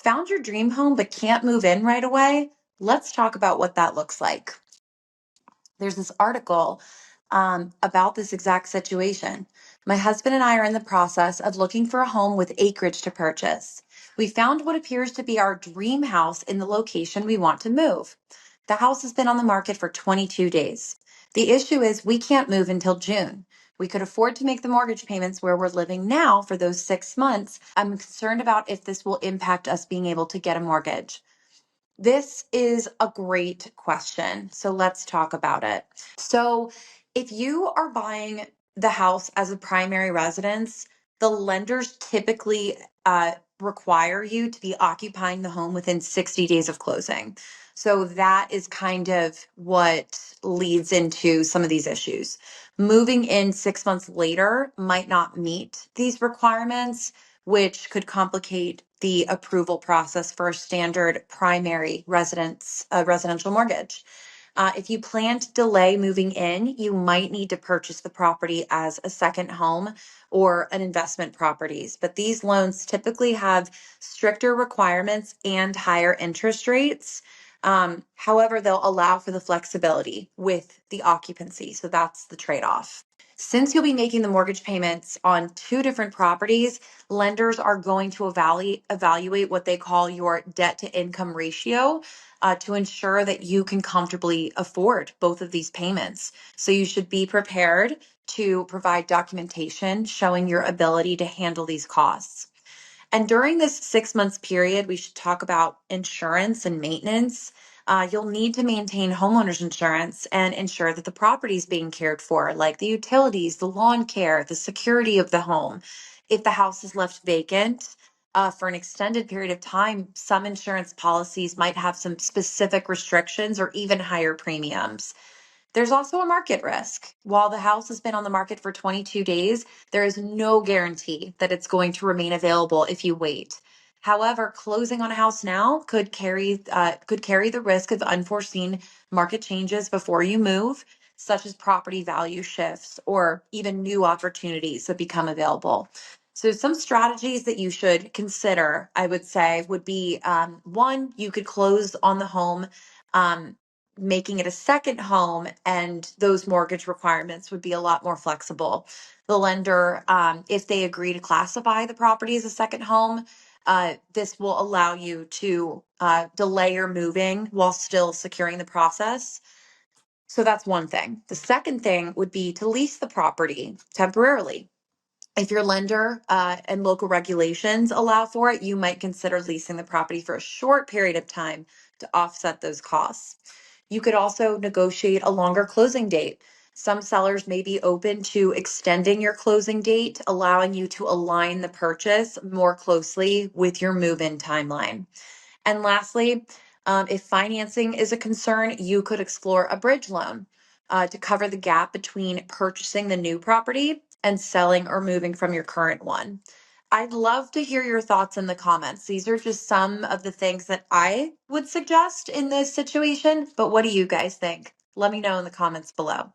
Found your dream home but can't move in right away? Let's talk about what that looks like. There's this article about this exact situation. My husband and I are in the process of looking for a home with acreage to purchase. We found what appears to be our dream house in the location we want to move. The house has been on the market for 22 days. The issue is we can't move until June. We could afford to make the mortgage payments where we're living now for those 6 months. I'm concerned about if this will impact us being able to get a mortgage. This is a great question. So let's talk about it. So, if you are buying the house as a primary residence, the lenders typically require you to be occupying the home within 60 days of closing. So, that is kind of what leads into some of these issues. Moving in 6 months later might not meet these requirements, which could complicate the approval process for a standard primary residential mortgage. If you plan to delay moving in, you might need to purchase the property as a second home or an investment properties. But these loans typically have stricter requirements and higher interest rates. However, they'll allow for the flexibility with the occupancy. So that's the trade off. Since you'll be making the mortgage payments on two different properties, lenders are going to evaluate what they call your debt to income ratio to ensure that you can comfortably afford both of these payments. So you should be prepared to provide documentation showing your ability to handle these costs. And during this 6 months period, we should talk about insurance and maintenance. You'll need to maintain homeowners insurance and ensure that the property is being cared for, like the utilities, the lawn care, the security of the home. If the house is left vacant for an extended period of time, some insurance policies might have some specific restrictions or even higher premiums. There's also a market risk. While the house has been on the market for 22 days, there is no guarantee that it's going to remain available if you wait. However, closing on a house now could carry the risk of unforeseen market changes before you move, such as property value shifts or even new opportunities that become available. So, some strategies that you should consider, I would say, would be one, you could close on the home. Making it a second home, and those mortgage requirements would be a lot more flexible. The lender, if they agree to classify the property as a second home, this will allow you to delay your moving while still securing the process. So that's one thing. The second thing would be to lease the property temporarily. If your lender and local regulations allow for it, you might consider leasing the property for a short period of time to offset those costs. You could also negotiate a longer closing date. Some sellers may be open to extending your closing date, allowing you to align the purchase more closely with your move in timeline. And lastly, if financing is a concern, you could explore a bridge loan to cover the gap between purchasing the new property and selling or moving from your current one. I'd love to hear your thoughts in the comments. These are just some of the things that I would suggest in this situation, but what do you guys think? Let me know in the comments below.